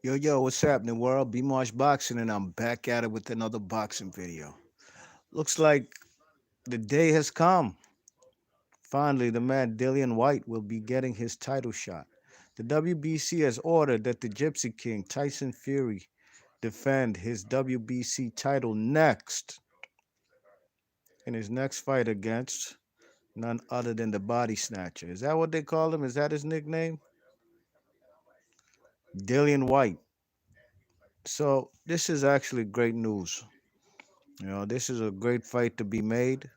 Yo, what's happening, world? B Marsh Boxing, and I'm back at it with another boxing video. Looks like the day has come. Finally, the man Dillian Whyte will be getting his title shot. The WBC has ordered that the Gypsy King, Tyson Fury, defend his WBC title next in his next fight against none other than the Body Snatcher. Is that what they call him? Is that his nickname? Dillian Whyte. So, this is actually great news. This is a great fight to be made.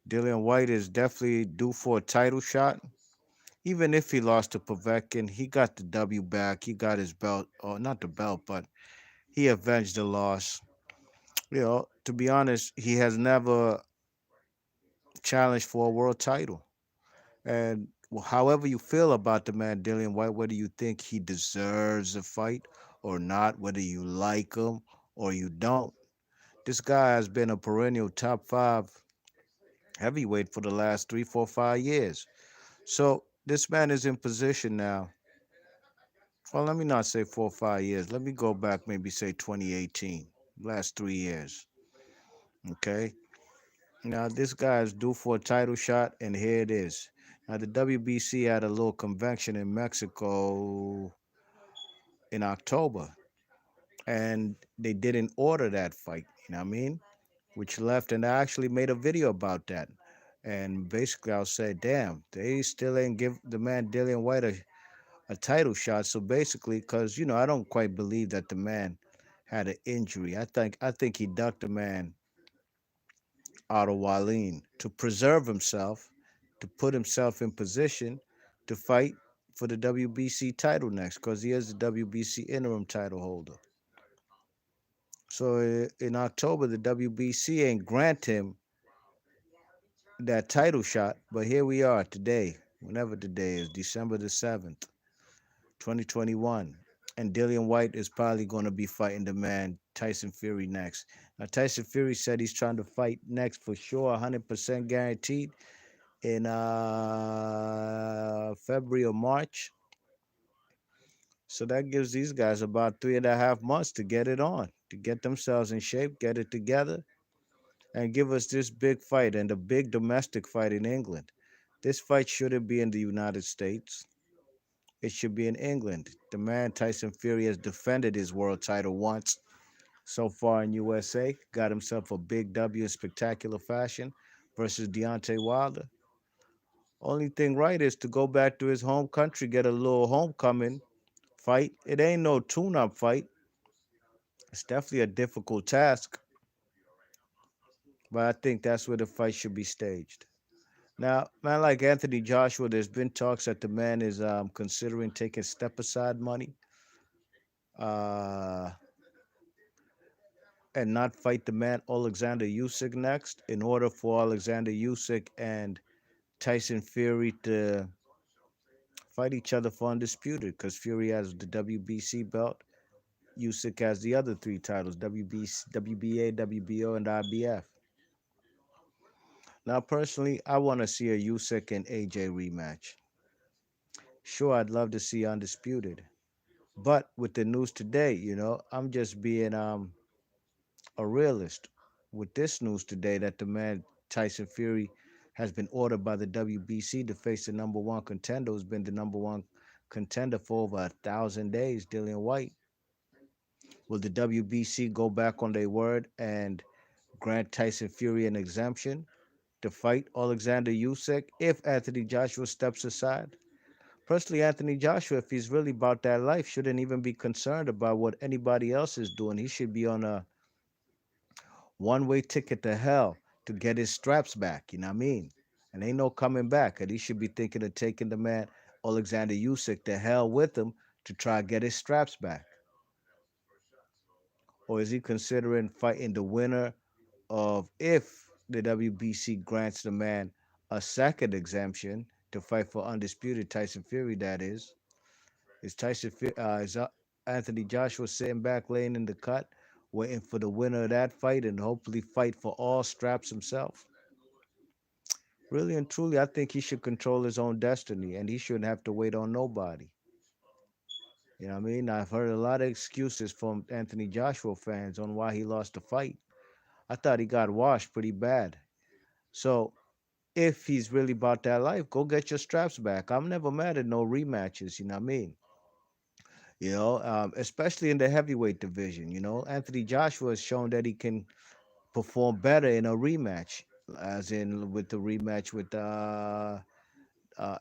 Dillian Whyte is definitely due for a title shot. Even if he lost to Povetkin, he got the W back. He got his belt, or not the belt, but he avenged the loss. To be honest, he has never challenged for a world title. And however you feel about the man Dillian Whyte, whether you think he deserves a fight or not, whether you like him or you don't, this guy has been a perennial top five heavyweight for the last 3, 4, 5 years. So this man is in position now. Well, let me not say 4 or 5 years. Let me go back, maybe say 2018, last 3 years. Okay. Now this guy is due for a title shot, and here it is. Now the WBC had a little convention in Mexico in October, and they didn't order that fight. You know what I mean? Which left, and I actually made a video about that. And basically, I'll say, damn, they still ain't give the man Dillian White a title shot. So basically, because I don't quite believe that the man had an injury. I think he ducked the man out of Wallin to preserve himself, to put himself in position to fight for the WBC title next, because he is the WBC interim title holder. So in October, the WBC ain't grant him that title shot, but here we are today, whenever today is, December the 7th. 2021. And Dillian White is probably going to be fighting the man Tyson Fury next. Now, Tyson Fury said he's trying to fight next for sure, 100% guaranteed, in February or March. So that gives these guys about 3.5 months to get it on, to get themselves in shape, get it together, and give us this big fight and a big domestic fight in England. This fight shouldn't be in the United States. It should be in England. The man Tyson Fury has defended his world title once so far in USA. Got himself a big W in spectacular fashion versus Deontay Wilder. Only thing right is to go back to his home country, get a little homecoming fight. It ain't no tune-up fight. It's definitely a difficult task, but I think that's where the fight should be staged. Now, man like Anthony Joshua, there's been talks that the man is considering taking step-aside money. Uh, and not fight the man Alexander Usyk next in order for Alexander Usyk and Tyson Fury to fight each other for undisputed, because Fury has the WBC belt, Usyk has the other three titles, WBC, WBA, WBO, and IBF. Now, personally, I want to see a Usyk and AJ rematch. Sure, I'd love to see undisputed, but with the news today, I'm just being a realist with this news today that the man Tyson Fury has been ordered by the WBC to face the number one contender, who's been the number one contender for over 1,000 days, Dillian White. Will the WBC go back on their word and grant Tyson Fury an exemption to fight Alexander Usyk if Anthony Joshua steps aside? Personally, Anthony Joshua, if he's really about that life, shouldn't even be concerned about what anybody else is doing. He should be on a one-way ticket to hell to get his straps back. You know what I mean? And ain't no coming back. And he should be thinking of taking the man Alexander Usyk to hell with him to try to get his straps back. Or is he considering fighting the winner of, if the WBC grants the man a second exemption to fight for undisputed Tyson Fury? That is Anthony Joshua sitting back, laying in the cut, waiting for the winner of that fight and hopefully fight for all straps himself? Really and truly, I think he should control his own destiny, and he shouldn't have to wait on nobody. You know what I mean? I've heard a lot of excuses from Anthony Joshua fans on why he lost the fight. I thought he got washed pretty bad. So if he's really about that life, go get your straps back. I'm never mad at no rematches. You know what I mean? Especially in the heavyweight division. Anthony Joshua has shown that he can perform better in a rematch, as in with the rematch with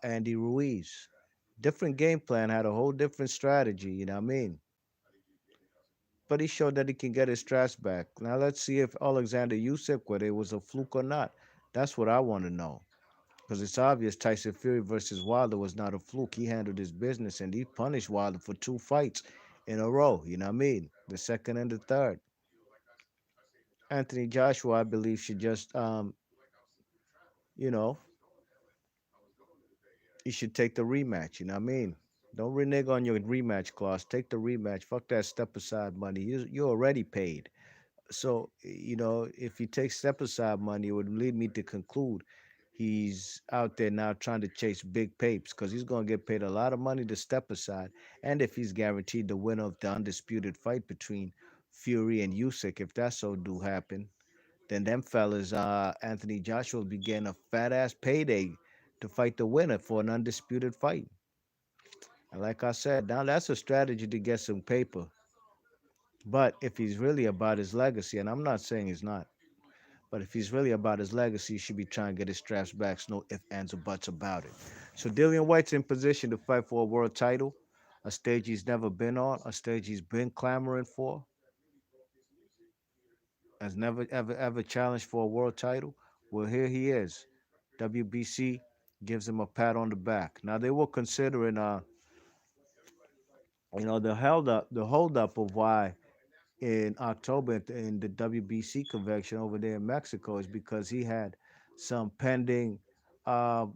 Andy Ruiz. Different game plan, had a whole different strategy. You know what I mean? But he showed that he can get his straps back. Now let's see if Alexander Usyk, whether it was a fluke or not. That's what I want to know. Because it's obvious Tyson Fury versus Wilder was not a fluke. He handled his business and he punished Wilder for two fights in a row. You know what I mean? The second and the third. Anthony Joshua, I believe, should just, you know, he should take the rematch. You know what I mean? Don't renege on your rematch clause. Take the rematch. Fuck that step aside money. You're already paid. So, if he takes step aside money, it would lead me to conclude he's out there now trying to chase big papes because he's going to get paid a lot of money to step aside. And if he's guaranteed the winner of the undisputed fight between Fury and Usyk, if that so do happen, then them fellas, Anthony Joshua will be getting a fat ass payday to fight the winner for an undisputed fight. And like I said, now that's a strategy to get some paper. But if he's really about his legacy, and I'm not saying he's not, but if he's really about his legacy, he should be trying to get his straps back. No ifs, ands, or buts about it. So Dillian White's in position to fight for a world title, a stage he's never been on, a stage he's been clamoring for, has never ever ever challenged for a world title. Well, here he is. WBC gives him a pat on the back. Now they were considering, the hold up of why in October in the WBC convention over there in Mexico is because he had some pending uh,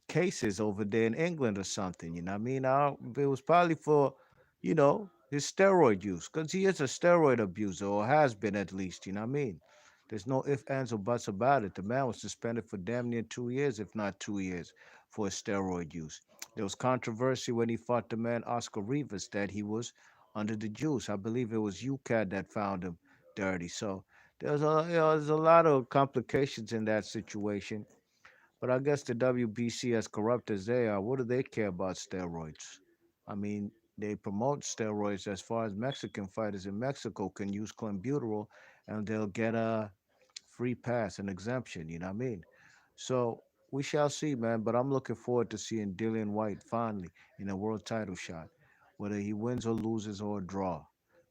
cases over there in England or something. You know what I mean? It was probably for, his steroid use because he is a steroid abuser or has been at least. You know what I mean? There's no ifs, ands, or buts about it. The man was suspended for damn near 2 years, if not 2 years, for his steroid use. There was controversy when he fought the man Oscar Rivas that he was under the juice. I believe it was UCAD that found him dirty. So there's a lot of complications in that situation. But I guess the WBC, as corrupt as they are, what do they care about steroids? I mean, they promote steroids as far as Mexican fighters in Mexico can use clenbuterol and they'll get a free pass, an exemption, you know what I mean? So we shall see, man. But I'm looking forward to seeing Dillian White finally in a world title shot, whether he wins or loses or a draw.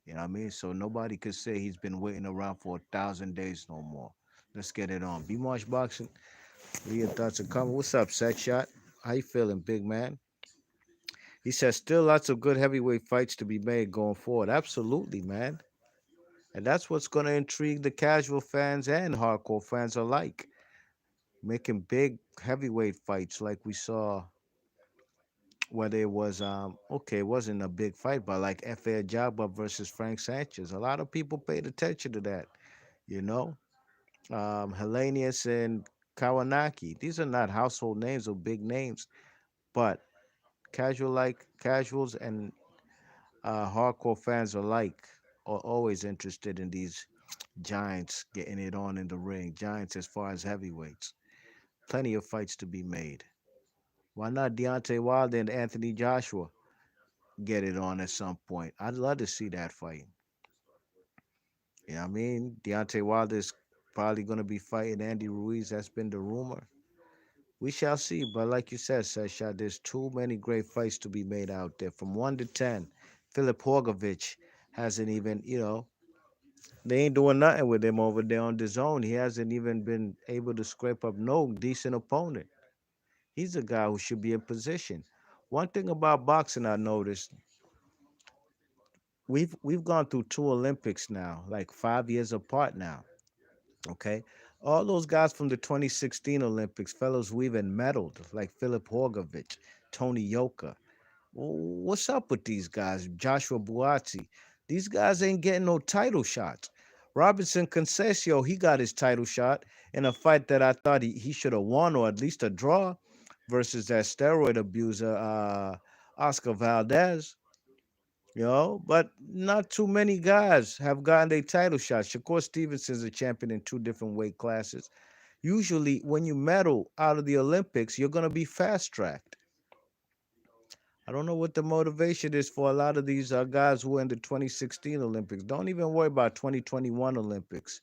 You know what I mean? So nobody could say he's been waiting around for 1,000 days no more. Let's get it on. B Marsh Boxing. What are your thoughts are coming? What's up, Set Shot? How you feeling, big man? He says still lots of good heavyweight fights to be made going forward. Absolutely, man. And that's what's going to intrigue the casual fans and hardcore fans alike. Making big heavyweight fights like we saw, whether it was okay, it wasn't a big fight, but like F.A. Jagba versus Frank Sanchez. A lot of people paid attention to that, you know. Hellenius and Kawanaki. These are not household names or big names, but casuals and hardcore fans alike are always interested in these giants getting it on in the ring. Giants as far as heavyweights. Plenty of fights to be made. Why not Deontay Wilder and Anthony Joshua get it on at some point? I'd love to see that fight. You know what I mean? Deontay Wilder is probably going to be fighting Andy Ruiz. That's been the rumor. We shall see. But like you said, Sesha, there's too many great fights to be made out there. From 1 to 10, Philip Horgovich hasn't even, they ain't doing nothing with him over there on the zone. He hasn't even been able to scrape up no decent opponent. He's a guy who should be in position. One thing about boxing I noticed, we've gone through two Olympics now, like 5 years apart now. Okay. All those guys from the 2016 Olympics, fellows who even medaled, like Philip Horgovich, Tony Yoka. What's up with these guys? Joshua Buatsi. These guys ain't getting no title shots. Robinson Concesio, he got his title shot in a fight that I thought he should have won or at least a draw versus that steroid abuser, Oscar Valdez. But not too many guys have gotten their title shots. Shakur Stevenson's a champion in two different weight classes. Usually, when you medal out of the Olympics, you're going to be fast tracked. I don't know what the motivation is for a lot of these guys who are in the 2016 Olympics. Don't even worry about 2021 Olympics.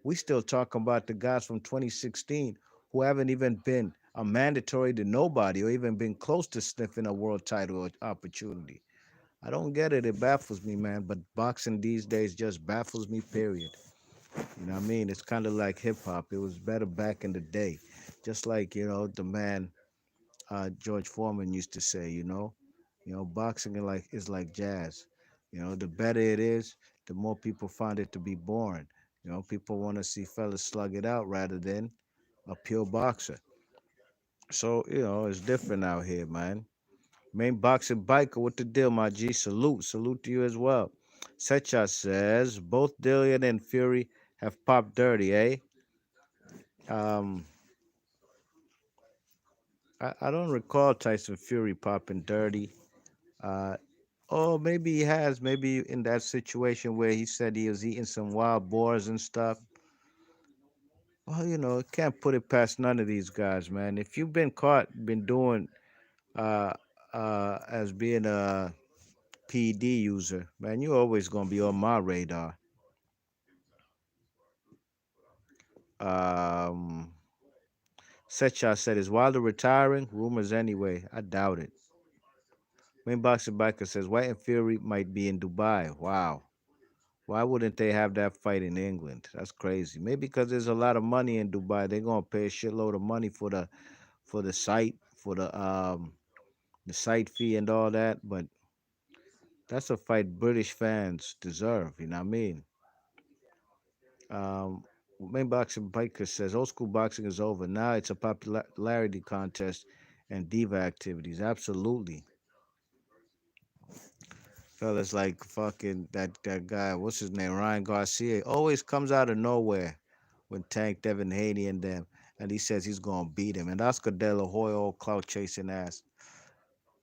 We still talking about the guys from 2016 who haven't even been a mandatory to nobody or even been close to sniffing a world title opportunity. I don't get it. It baffles me, man. But boxing these days just baffles me, period. You know what I mean? It's kind of like hip hop. It was better back in the day. Just like, the man George Foreman used to say, boxing is like jazz. The better it is, the more people find it to be boring. People want to see fellas slug it out rather than a pure boxer. So, it's different out here, man. Main boxing biker, what the deal, my G? Salute to you as well. Secha says both Dillian and Fury have popped dirty, eh? Um, I don't recall Tyson Fury popping dirty. Uh, oh, maybe he has. Maybe in that situation where he said he was eating some wild boars and stuff. Well, can't put it past none of these guys, man. If you've been caught, been doing uh, as being a PD user, man, you're always gonna be on my radar. Um, Setcha said, "Is Wilder retiring? Rumors anyway. I doubt it." Main boxer biker says White and Fury might be in Dubai. Wow. Why wouldn't they have that fight in England? That's crazy. Maybe because there's a lot of money in Dubai. They're gonna pay a shitload of money for the site, for the site fee and all that. But that's a fight British fans deserve. You know what I mean? Um, Main boxing biker says old school boxing is over. Now it's a popularity contest and diva activities. Absolutely, fellas, like fucking that guy. What's his name? Ryan Garcia always comes out of nowhere when Tank Devin Haney and them, and he says he's gonna beat him. And Oscar De La Hoya, old clout chasing ass,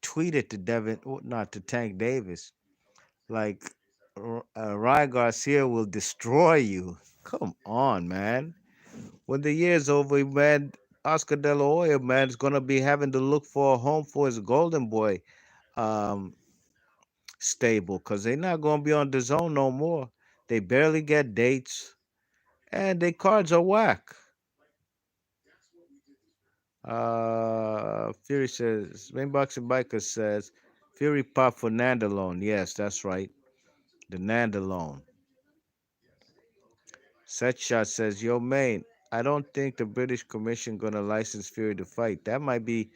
tweeted to Devin, not to Tank Davis, like Ryan Garcia will destroy you. Come on, man. When the year's over, man, Oscar De La Hoya, man, is gonna be having to look for a home for his golden boy um, stable, cause they're not gonna be on the zone no more. They barely get dates, and their cards are whack. Fury says, Main Boxing Biker says, Fury pop for Nandalone. Yes, that's right. The Nandalone. Set Shot says, Yo, Main, I don't think the British Commission gonna license Fury to fight. That might be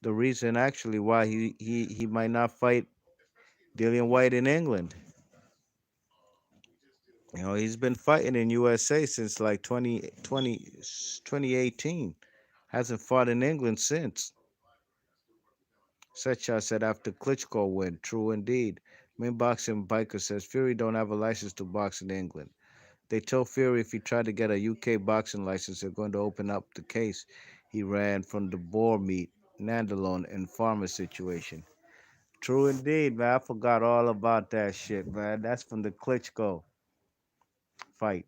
the reason actually why he might not fight Dillian Whyte in England. He's been fighting in USA since like 2018. Hasn't fought in England since. Setcha said after Klitschko win. True indeed. Main boxing biker says Fury don't have a license to box in England. They told Fury if he tried to get a UK boxing license, they're going to open up the case he ran from the boar meat, Nandalone, and farmer situation. True indeed, man. I forgot all about that shit, man. That's from the Klitschko fight.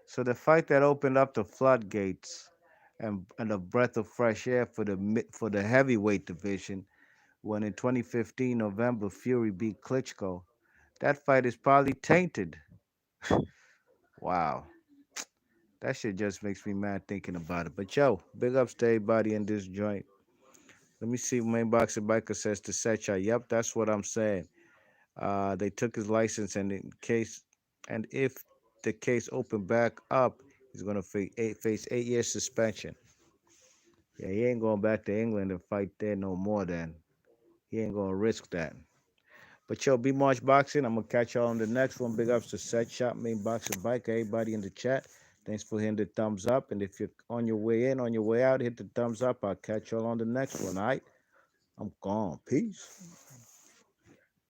So the fight that opened up the floodgates and a breath of fresh air for the heavyweight division when in 2015 November Fury beat Klitschko. That fight is probably tainted. Wow. That shit just makes me mad thinking about it. But yo, big ups to everybody in this joint. Let me see what Main Boxer Biker says to Secha. Yep, that's what I'm saying. They took his license, and if the case opened back up, he's gonna face 8 years suspension. Yeah, he ain't going back to England and fight there no more. Then he ain't gonna risk that. But yo, be March Boxing. I'm gonna catch y'all on the next one. Big ups to Set Shop, Main Boxer Bike, everybody in the chat. Thanks for hitting the thumbs up. And if you're on your way in, on your way out, hit the thumbs up. I'll catch y'all on the next one. All right, I'm gone. Peace.